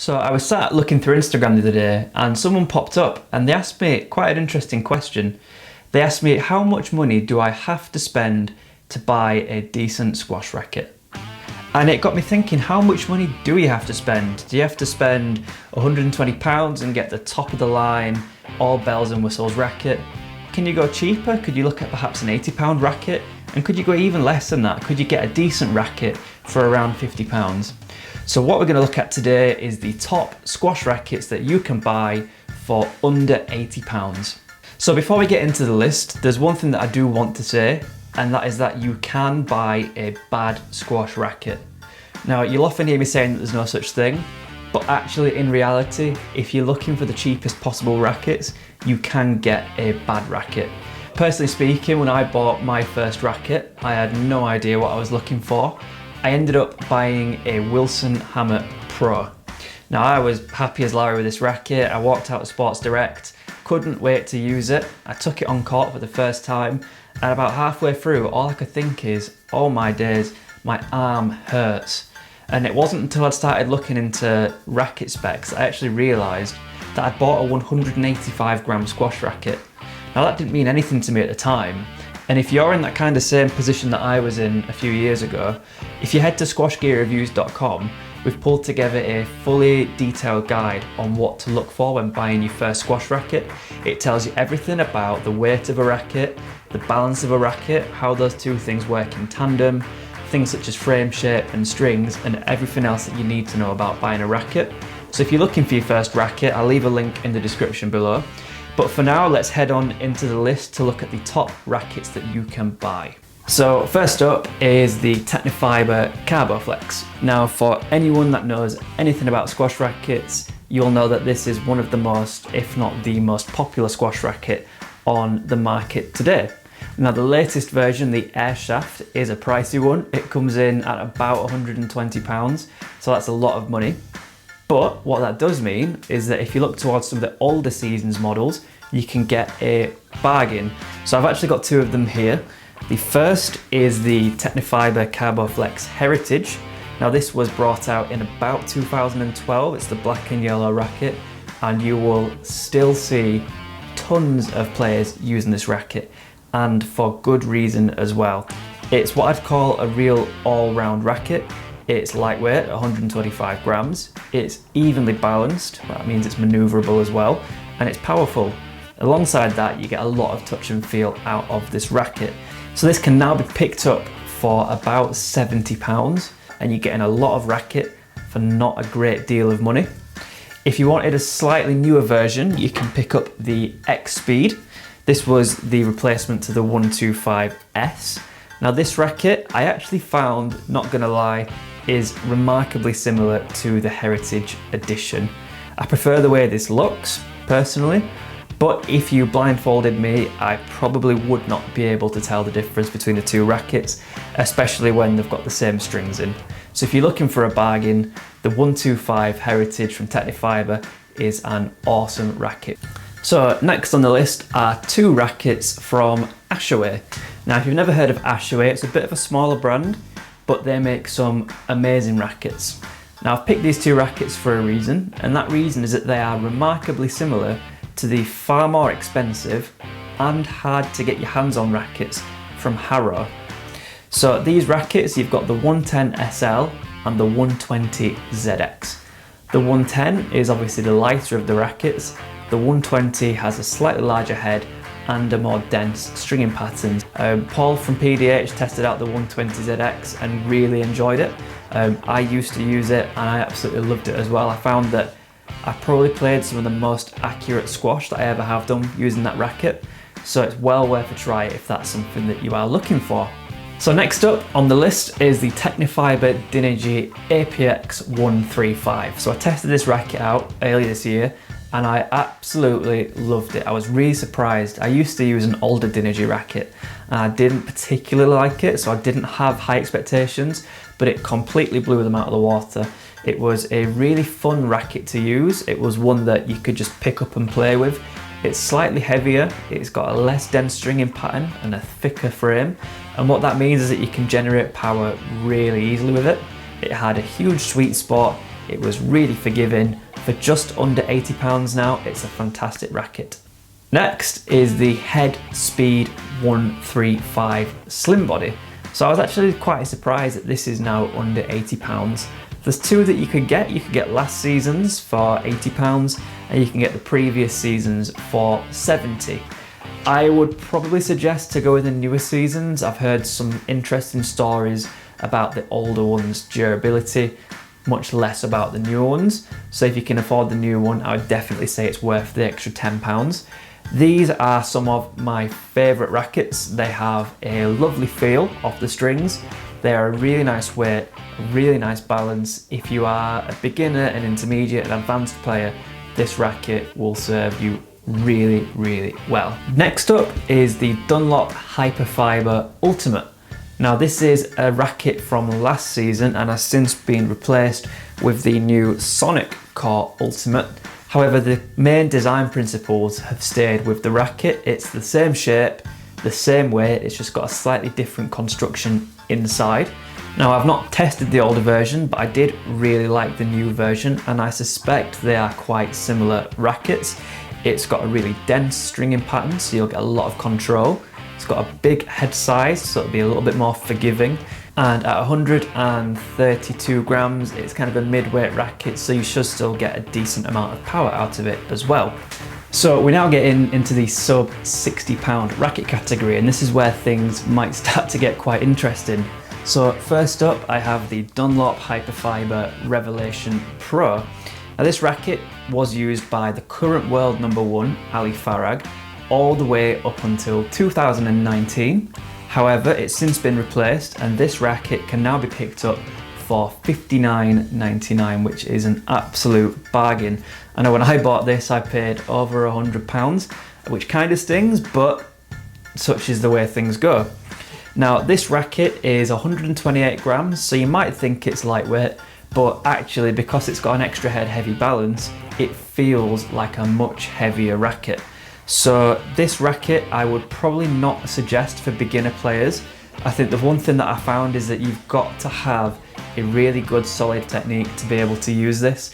So I was sat looking through Instagram the other day and someone popped up and they asked me quite an interesting question. They asked me, how much money do I have to spend to buy a decent squash racket? And it got me thinking, how much money do you have to spend? Do you have to spend £120 and get the top of the line, all bells and whistles racket? Can you go cheaper? Could you look at perhaps an £80 racket? And could you go even less than that? Could you get a decent racket for around £50? So what we're going to look at today is the top squash rackets that you can buy for under £80. So before we get into the list, there's one thing that I do want to say, and that is that you can buy a bad squash racket. Now, you'll often hear me saying that there's no such thing, but actually in reality, if you're looking for the cheapest possible rackets, you can get a bad racket. Personally speaking, when I bought my first racket, I had no idea what I was looking for. I ended up buying a Wilson Hammer Pro. Now, I was happy as Larry with this racket. I walked out of Sports Direct, couldn't wait to use it. I took it on court for the first time, and about halfway through, all I could think is, oh my days, my arm hurts. And it wasn't until I'd started looking into racket specs that I actually realised that I'd bought a 185 gram squash racket. Now, that didn't mean anything to me at the time. And if you're in that kind of same position that I was in a few years ago, if you head to squashgearreviews.com, we've pulled together a fully detailed guide on what to look for when buying your first squash racket. It tells you everything about the weight of a racket, the balance of a racket, how those two things work in tandem, things such as frame shape and strings, and everything else that you need to know about buying a racket. So if you're looking for your first racket, I'll leave a link in the description below. But for now, let's head on into the list to look at the top rackets that you can buy. So first up is the Tecnifibre Carboflex. Now, for anyone that knows anything about squash rackets, you'll know that this is one of the most, if not the most popular squash racket on the market today. Now, the latest version, the Air Shaft, is a pricey one. It comes in at about £120, so that's a lot of money. But what that does mean is that if you look towards some of the older seasons models, you can get a bargain. So I've actually got two of them here. The first is the Tecnifibre Carboflex Heritage. Now, this was brought out in about 2012. It's the black and yellow racket, and you will still see tons of players using this racket, and for good reason as well. It's what I'd call a real all-round racket. It's lightweight, 125 grams. It's evenly balanced, that means it's maneuverable as well, and it's powerful. Alongside that, you get a lot of touch and feel out of this racket. So this can now be picked up for about £70, and you're getting a lot of racket for not a great deal of money. If you wanted a slightly newer version, you can pick up the X Speed. This was the replacement to the 125S. Now, this racket, I actually found, not gonna lie, is remarkably similar to the Heritage Edition. I prefer the way this looks, personally, but if you blindfolded me, I probably would not be able to tell the difference between the two rackets, especially when they've got the same strings in. So if you're looking for a bargain, the 125 Heritage from Tecnifibre is an awesome racket. So next on the list are two rackets from Ashaway. Now, if you've never heard of Ashaway, it's a bit of a smaller brand, but they make some amazing rackets. Now, I've picked these two rackets for a reason, and that reason is that they are remarkably similar to the far more expensive and hard to get your hands on rackets from Harrow. So these rackets, you've got the 110 SL and the 120 ZX. The 110 is obviously the lighter of the rackets. The 120 has a slightly larger head and a more dense stringing pattern. Paul from PDH tested out the 120ZX and really enjoyed it. I used to use it and I absolutely loved it as well. I found that I probably played some of the most accurate squash that I ever have done using that racket. So it's well worth a try if that's something that you are looking for. So next up on the list is the Tecnifibre Dynergy APX 135. So I tested this racket out earlier this year and I absolutely loved it. I was really surprised. I used to use an older Dynergy racket and I didn't particularly like it, so I didn't have high expectations, but it completely blew them out of the water. It was a really fun racket to use. It was one that you could just pick up and play with. It's slightly heavier, it's got a less dense stringing pattern and a thicker frame, and what that means is that you can generate power really easily with it. It had a huge sweet spot. It was really forgiving. For just under £80 now, it's a fantastic racket. Next is the Head Speed 135 Slimbody. So I was actually quite surprised that this is now under £80. There's two that you could get. You could get last season's for £80 and you can get the previous season's for £70. I would probably suggest to go with the newer seasons. I've heard some interesting stories about the older ones' durability, much less about the newer ones. So if you can afford the new one, I would definitely say it's worth the extra £10. These are some of my favourite rackets. They have a lovely feel off the strings. They are a really nice weight, a really nice balance. If you are a beginner, an intermediate, an advanced player, this racket will serve you really, really well. Next up is the Dunlop Hyperfibre Ultimate. Now this is a racket from last season and has since been replaced with the new Sonic Core Ultimate. However, the main design principles have stayed with the racket. It's the same shape, the same weight, it's just got a slightly different construction inside. Now I've not tested the older version, but I did really like the new version and I suspect they are quite similar rackets. It's got a really dense stringing pattern, so you'll get a lot of control. It's got a big head size, so it'll be a little bit more forgiving. And at 132 grams, it's kind of a mid-weight racket, so you should still get a decent amount of power out of it as well. So we're now getting into the sub £60 racket category, and this is where things might start to get quite interesting. So first up, I have the Dunlop Hyperfibre Revelation Pro. Now this racket was used by the current world #1, Ali Farag, all the way up until 2019. However, it's since been replaced and this racket can now be picked up for $59.99, which is an absolute bargain. I know when I bought this, I paid over £100, which kind of stings, but such is the way things go. Now, this racket is 128 grams, so you might think it's lightweight, but actually because it's got an extra head heavy balance, it feels like a much heavier racket. So this racket I would probably not suggest for beginner players. I think the one thing that I found is that you've got to have a really good solid technique to be able to use this.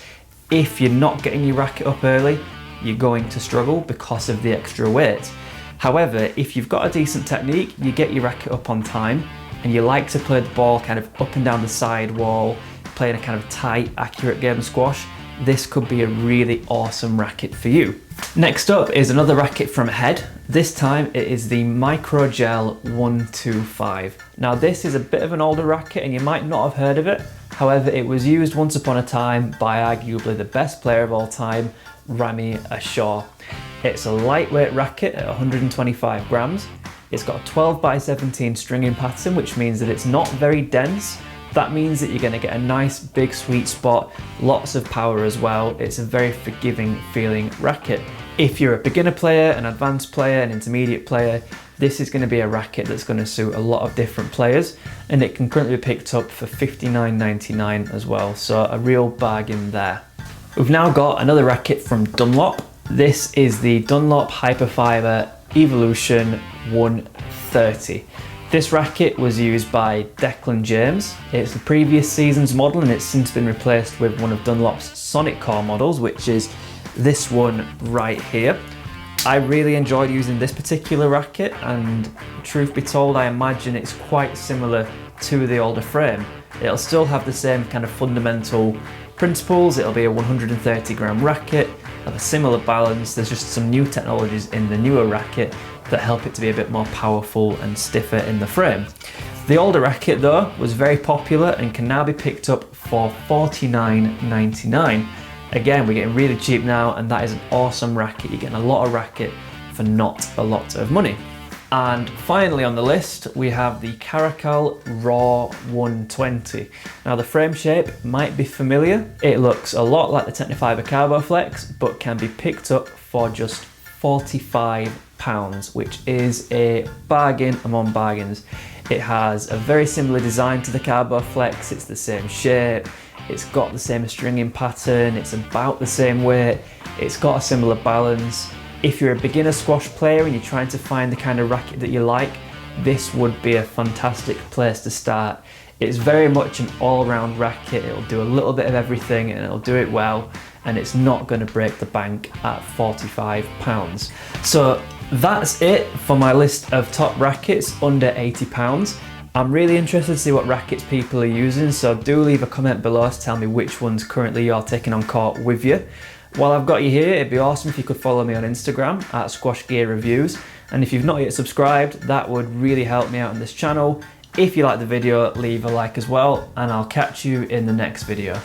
If you're not getting your racket up early, you're going to struggle because of the extra weight. However, if you've got a decent technique, you get your racket up on time and you like to play the ball kind of up and down the side wall, playing a kind of tight, accurate game of squash, this could be a really awesome racket for you. Next up is another racket from Head. This time it is the Microgel 125. Now this is a bit of an older racket and you might not have heard of it. However, it was used once upon a time by arguably the best player of all time, Rami Ashaw. It's a lightweight racket at 125 grams. It's got a 12x17 stringing pattern, which means that it's not very dense. That means that you're going to get a nice big sweet spot, lots of power as well. It's a very forgiving feeling racket. If you're a beginner player, an advanced player, an intermediate player, this is going to be a racket that's going to suit a lot of different players, and it can currently be picked up for $59.99 as well, so a real bargain there. We've now got another racket from Dunlop. This is the Dunlop Hyperfibre Evolution 130. This racket was used by Declan James. It's the previous season's model and it's since been replaced with one of Dunlop's Sonic Core models, which is this one right here. I really enjoyed using this particular racket, and truth be told, I imagine it's quite similar to the older frame. It'll still have the same kind of fundamental principles. It'll be a 130 gram racket, have a similar balance. There's just some new technologies in the newer racket that help it to be a bit more powerful and stiffer in the frame. The older racket though was very popular and can now be picked up for $49.99. Again, we're getting really cheap now, and that is an awesome racket. You're getting a lot of racket for not a lot of money. And finally on the list, we have the Karakal Raw 120. Now the frame shape might be familiar. It looks a lot like the Tecnifibre Carboflex, but can be picked up for just £45, which is a bargain among bargains. It has a very similar design to the Carboflex. It's the same shape. It's got the same stringing pattern. It's about the same weight. It's got a similar balance. If you're a beginner squash player and you're trying to find the kind of racket that you like, this would be a fantastic place to start. It's very much an all-round racket. It'll do a little bit of everything and it'll do it well, and it's not going to break the bank at £45. So that's it for my list of top rackets under £80. I'm really interested to see what rackets people are using, so do leave a comment below to tell me which ones currently you're taking on court with you. While I've got you here, it'd be awesome if you could follow me on Instagram at Squash Gear Reviews, and if you've not yet subscribed, that would really help me out on this channel. If you like the video, leave a like as well, and I'll catch you in the next video.